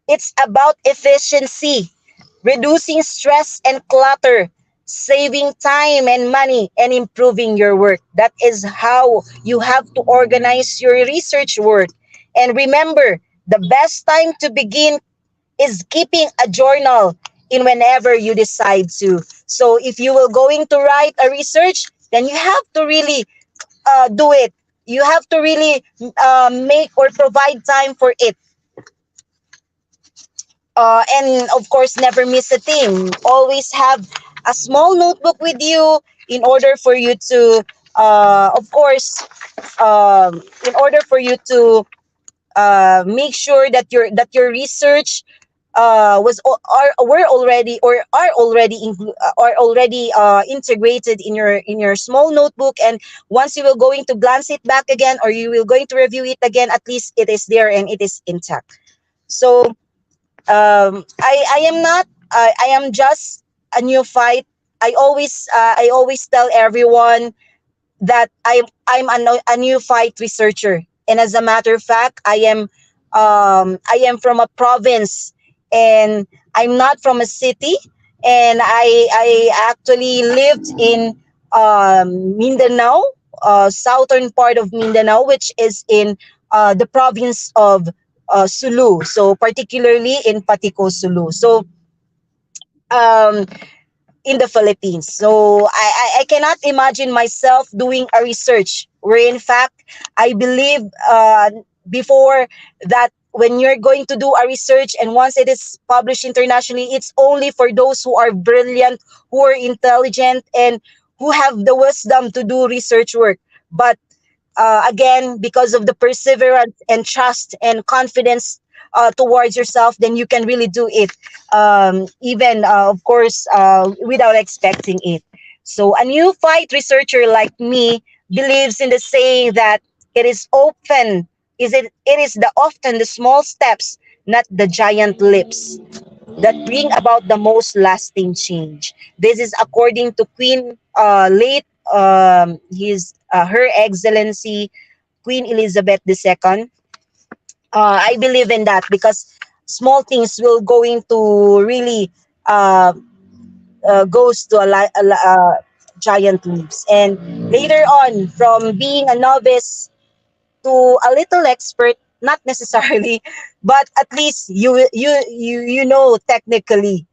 it's about efficiency, reducing stress and clutter, saving time and money, and improving your work. That is how you have to organize your research work. And remember, the best time to begin is keeping a journal in whenever you decide to. So if you will going to write a research, then you have to really do it. You have to really make or provide time for it. And of course, never miss a thing. Always have a small notebook with you in order for you to, of course, in order for you to make sure that your research are already integrated in your small notebook. And once you will going to glance it back again, or you will going to review it again, at least it is there and it is intact. So I am not I am just a neophyte. I always tell everyone that I'm a neophyte researcher, and as a matter of fact, I am from a province, and I'm not from a city, and I actually lived in Mindanao, southern part of Mindanao, which is in the province of Sulu, so particularly in Patico, Sulu. So um, in the Philippines. So I cannot imagine myself doing a research where in fact I believe before that when you're going to do a research and once it is published internationally, it's only for those who are brilliant, who are intelligent, and who have the wisdom to do research work. But again, because of the perseverance and trust and confidence towards yourself, then you can really do it, even, of course, without expecting it. So, a new fight researcher like me believes in the saying that it is often it is the often the small steps, not the giant leaps, that bring about the most lasting change. This is according to Queen late his Her Excellency Queen Elizabeth II. I believe in that because small things will going to really uh, goes to giant leaps. And later on, from being a novice to a little expert, not necessarily, but at least you know technically.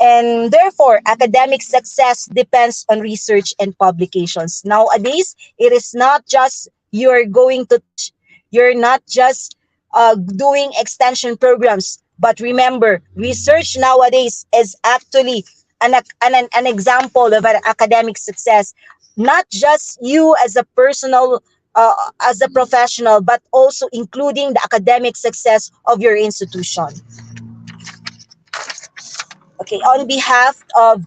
And therefore, academic success depends on research and publications. Nowadays, it is not just you're going to teach, you're not just doing extension programs. But remember, research nowadays is actually an example of an academic success. Not just you as a personal as a professional, but also including the academic success of your institution. Okay, on behalf of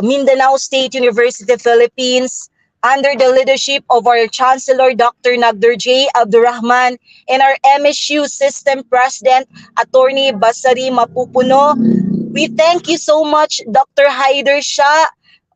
Mindanao State University, Philippines, under the leadership of our Chancellor Dr. Nagdor J. Abdurrahman and our MSU System President, Attorney Basari Mapupuno, we thank you so much, Dr. Haider Shah,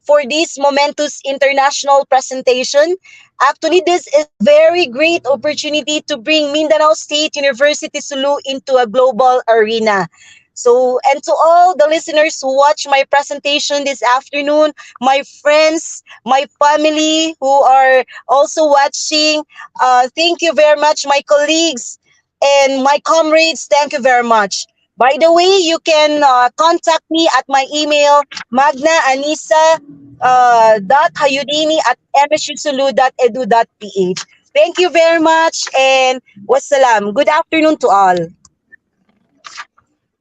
for this momentous international presentation. Actually, this is a very great opportunity to bring Mindanao State University Sulu into a global arena. So, and to all the listeners who watch my presentation this afternoon, my friends, my family who are also watching, thank you very much, my colleagues and my comrades, thank you very much. By the way, you can contact me at my email, Magna Anissa .hayudini at msusulu.edu.ph. Thank you very much and wassalam. Good afternoon to all.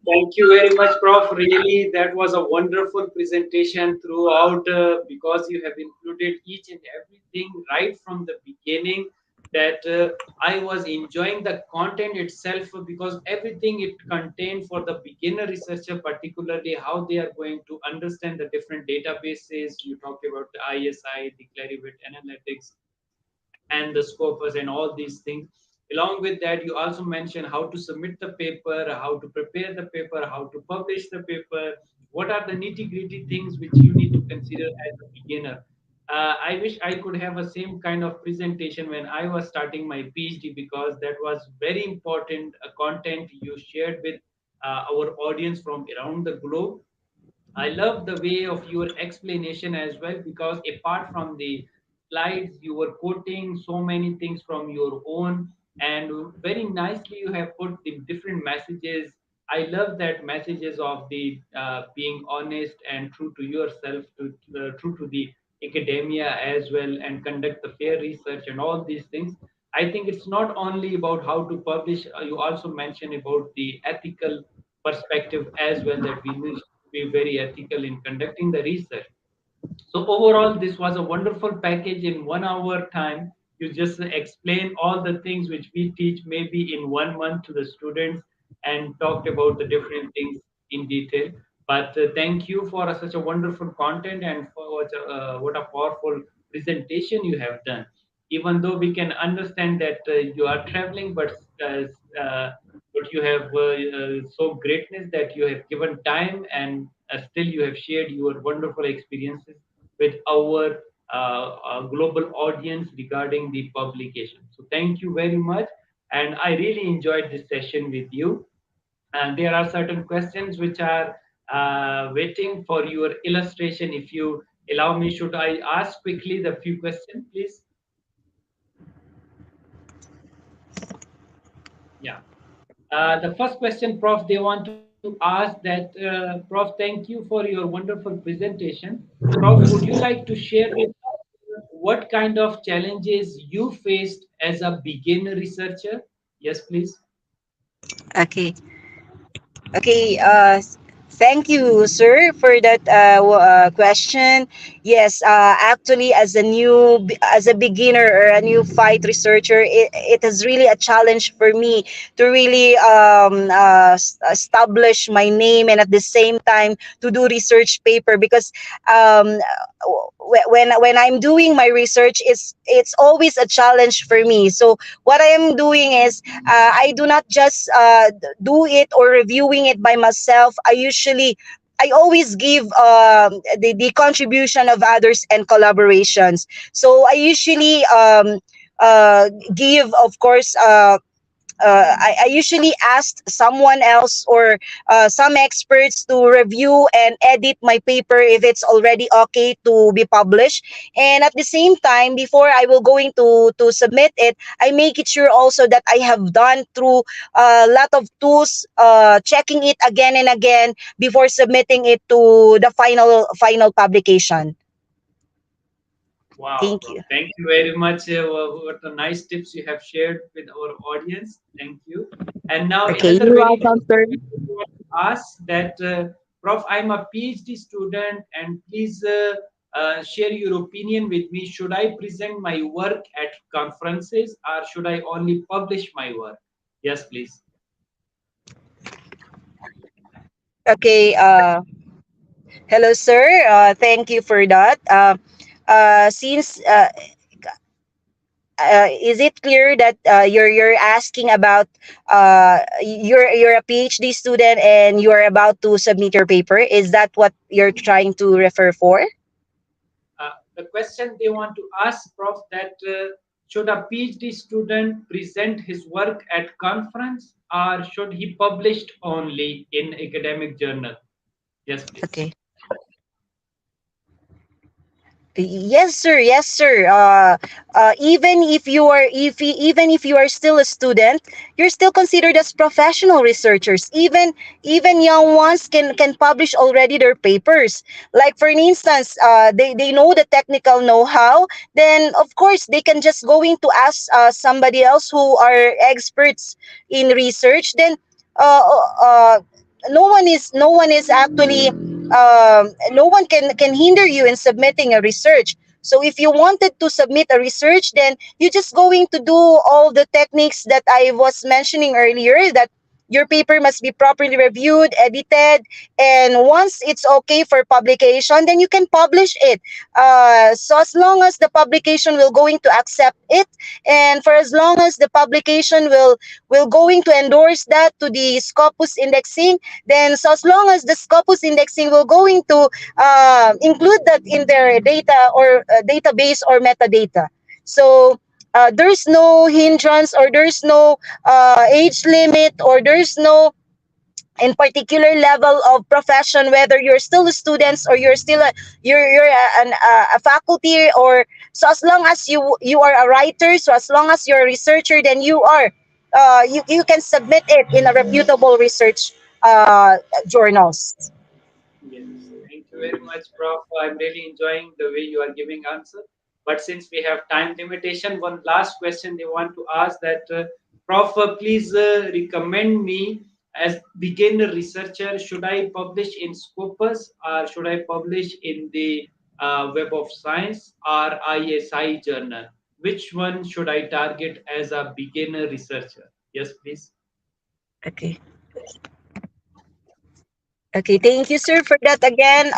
Thank you very much, Prof. Really, that was a wonderful presentation throughout because you have included each and everything right from the beginning. That I was enjoying the content itself because everything it contained for the beginner researcher, particularly how they are going to understand the different databases. You talked about the ISI, the Clarivate Analytics, and the Scopus and all these things. Along with that, you also mentioned how to submit the paper, how to prepare the paper, how to publish the paper. What are the nitty gritty things which you need to consider as a beginner? I wish I could have a same kind of presentation when I was starting my PhD because that was very important content you shared with our audience from around the globe. I love the way of your explanation as well because apart from the slides, you were quoting so many things from your own, and very nicely you have put the different messages. I love that messages of the being honest and true to yourself, true to the academia as well, and conduct the fair research and all these things. I think it's not only about how to publish. You also mentioned about the ethical perspective as well that we need to be very ethical in conducting the research. So overall, this was a wonderful package in 1 hour time. You just explain all the things which we teach maybe in 1 month to the students and talked about the different things in detail. But thank you for such a wonderful content and for what a powerful presentation you have done. Even though we can understand that you are traveling, uh, uh, but you have so greatness that you have given time and still you have shared your wonderful experiences with our global audience regarding the publication. So thank you very much. And I really enjoyed this session with you. And there are certain questions which are waiting for your illustration. If you allow me, should I ask quickly the few questions, please? Yeah. The first question, Prof, they want to ask that, Prof, thank you for your wonderful presentation. Prof, would you like to share with us what kind of challenges you faced as a beginner researcher? Yes, please. Okay. Okay, thank you, sir, for that question. Yes, actually, as a beginner or a new fight researcher, it is really a challenge for me to really establish my name and at the same time to do research paper because um, when I'm doing my research, it's always a challenge for me. So what I am doing is I do not just do it or reviewing it by myself. I always give the contribution of others and collaborations. So I usually give, of course, I usually ask someone else or some experts to review and edit my paper if it's already okay to be published. And at the same time, before I will going to submit it, I make it sure also that I have done through a lot of tools, checking it again and again before submitting it to the final publication. Wow, Thank Prof. you. Thank you very much. What a nice tips you have shared with our audience. Thank you. And now Okay, another you're very welcome, interesting sir. question I want to ask that, Prof, I'm a PhD student, and please share your opinion with me. Should I present my work at conferences or should I only publish my work? Yes, please. Okay. Hello, sir. Thank you for that. Since is it clear that you're asking about you're a PhD student and you're about to submit your paper? Is that what you're trying to refer for? The question they want to ask, Prof, that should a PhD student present his work at conference or should he publish only in academic journal? Yes, please. Okay. Yes, sir. Yes, sir. Even if you are, even if you are still a student, you're still considered as professional researchers. Even young ones can publish already their papers. Like for instance, they know the technical know-how. Then of course they can just going to ask somebody else who are experts in research. Then uh, uh, no one is actually no one can hinder you in submitting a research. So if you wanted to submit a research, then you're just going to do all the techniques that I was mentioning earlier, that your paper must be properly reviewed, edited, and once it's okay for publication, then you can publish it. So as long as the publication will going to accept it, and for as long as the publication will going to endorse that to the Scopus Indexing, then so as long as the Scopus Indexing will going to include that in their data or database or metadata. So there's no hindrance, or there's no age limit, or there's no in particular level of profession, whether you're still a student or you're still a faculty, or so as long as you are a writer, so as long as you're a researcher, then you can submit it in a reputable research journals. Yes, thank you very much, Prof. I'm really enjoying the way you are giving answer. But since we have time limitation, one last question they want to ask that, Prof, please recommend me as beginner researcher. Should I publish in Scopus or should I publish in the Web of Science or ISI journal? Which one should I target as a beginner researcher? Yes, please. Okay. Okay, thank you, sir, for that again.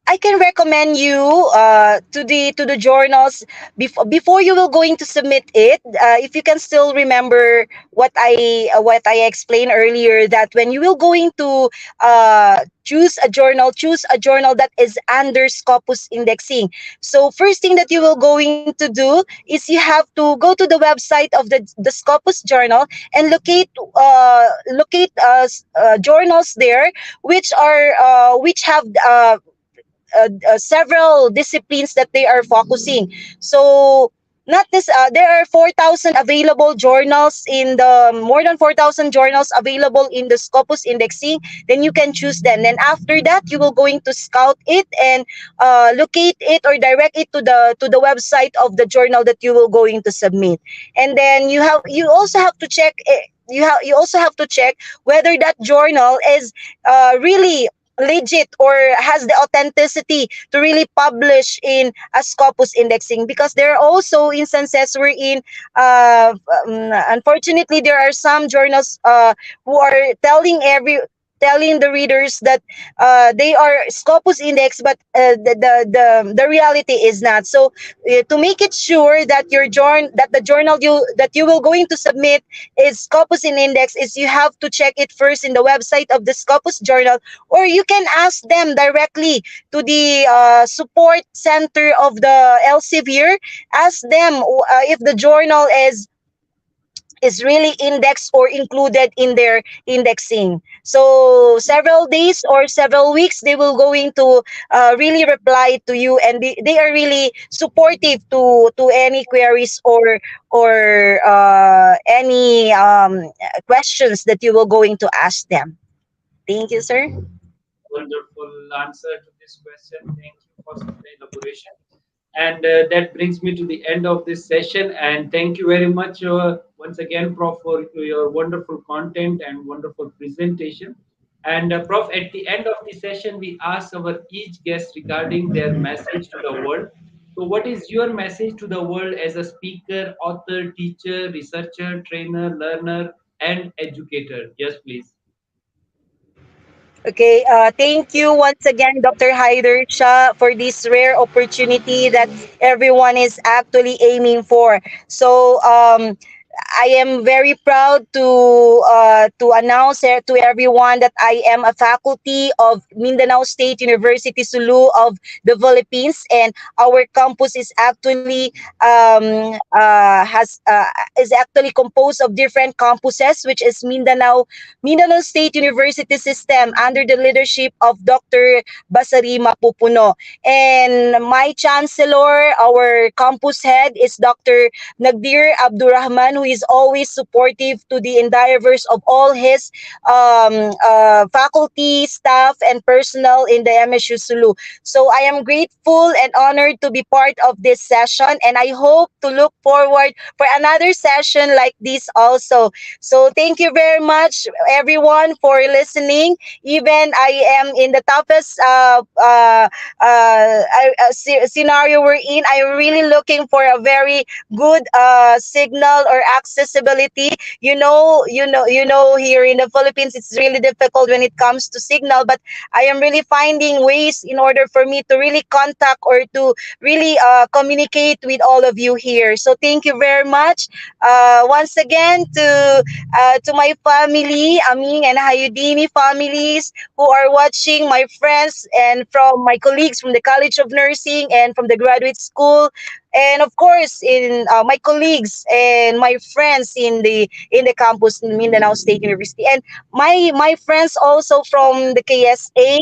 I can recommend you to the journals before you will going to submit it. If you can still remember what I explained earlier, that when you will going to choose a journal that is under Scopus Indexing. So first thing that you will going to do is you have to go to the website of the Scopus journal and locate journals there which have several disciplines that they are focusing. So not this there are 4,000 available journals in the more than 4,000 journals available in the Scopus Indexing. Then you can choose them. Then after that, you will going to scout it and locate it or direct it to the website of the journal that you will going to submit. And then you also have to check you also have to check whether that journal is really legit or has the authenticity to really publish in a Scopus Indexing, because there are also instances wherein unfortunately there are some journals who are telling the readers that they are Scopus Index, but the reality is not. So to make it sure that that the journal you will going to submit is Scopus in Index, is you have to check it first in the website of the Scopus journal, or you can ask them directly to the support center of the Elsevier. Ask them if the journal is really indexed or included in their indexing. So several days or several weeks, they will going to really reply to you, and they are really supportive to any queries or any questions that you will going to ask them. Thank you, sir. Wonderful answer to this question. Thank you for such elaboration. And that brings me to the end of this session. And thank you very much once again, Prof, for your wonderful content and wonderful presentation. And Prof, at the end of the session, we ask our each guest regarding their message to the world. So, what is your message to the world as a speaker, author, teacher, researcher, trainer, learner, and educator? Yes, please. Okay, thank you once again, Dr. Haider Shah, for this rare opportunity that everyone is actually aiming for. So, I am very proud to announce to everyone that I am a faculty of Mindanao State University Sulu of the Philippines, and our campus is actually has is actually composed of different campuses, which is Mindanao State University System under the leadership of Dr. Basari Mapupuno. And my chancellor, our campus head, is Dr. Nagdir Abdurrahman, who is always supportive to the endeavors of all his faculty, staff, and personnel in the MSU Sulu. So I am grateful and honored to be part of this session, and I hope to look forward for another session like this also. So thank you very much, everyone, for listening. Even I am in the toughest scenario we're in, I'm really looking for a very good signal or accessibility. Here in the Philippines, it's really difficult when it comes to signal, but I am really finding ways in order for me to really contact or to really communicate with all of you here. So thank you very much once again to my family, Aming and Hayudini families who are watching, my friends and from my colleagues from the College of Nursing and from the graduate school, and of course in my colleagues and my friends in the campus in Mindanao State University, and my friends also from the KSA.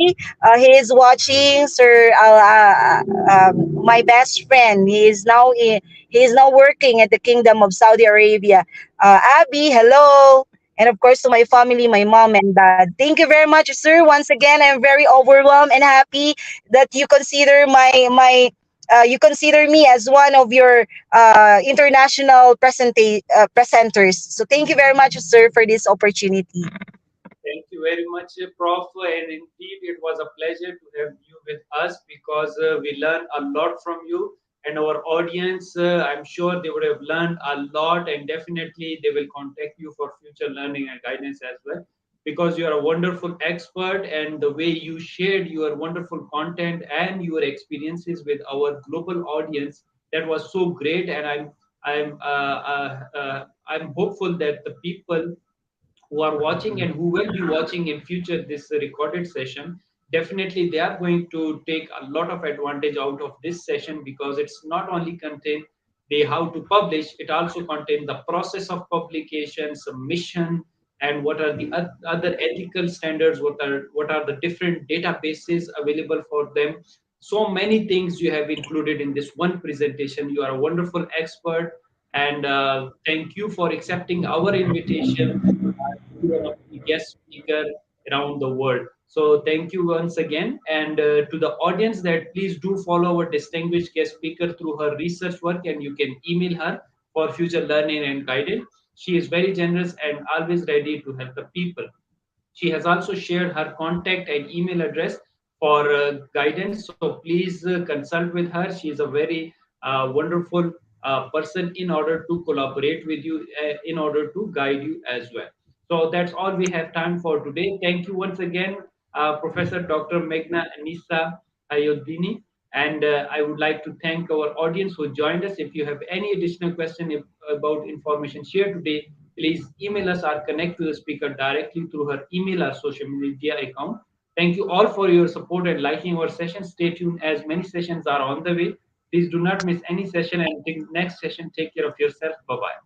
He is watching, Sir. My best friend. He is now working at the Kingdom of Saudi Arabia. Abby, hello. And of course, to my family, my mom and dad. Thank you very much, sir. Once again, I'm very overwhelmed and happy that you consider you consider me as one of your international presenters. So thank you very much, sir, for this opportunity. Thank you very much, Prof. And indeed, it was a pleasure to have you with us because we learned a lot from you. And our audience, I'm sure they would have learned a lot, and definitely they will contact you for future learning and guidance as well. Because you are a wonderful expert, and the way you shared your wonderful content and your experiences with our global audience, that was so great. And I'm hopeful that the people who are watching and who will be watching in future this recorded session, definitely they are going to take a lot of advantage out of this session, because it's not only contain the how to publish, it also contain the process of publication, submission, and what are the other ethical standards, what are the different databases available for them. So many things you have included in this one presentation. You are a wonderful expert, and thank you for accepting our invitation to be one of the guest speaker around the world. So thank you once again, and to the audience, that please do follow our distinguished guest speaker through her research work, and you can email her for future learning and guidance. She is very generous and always ready to help the people. She has also shared her contact and email address for guidance. So please consult with her. She is a very wonderful person in order to collaborate with you, in order to guide you as well. So that's all we have time for today. Thank you once again, Professor Dr. Magna Anissa Hayudini. And I would like to thank our audience who joined us. If you have any additional question about information shared today, please email us or connect to the speaker directly through her email or social media account. Thank you all for your support and liking our session. Stay tuned as many sessions are on the way. Please do not miss any session, and until next session, take care of yourself. Bye bye.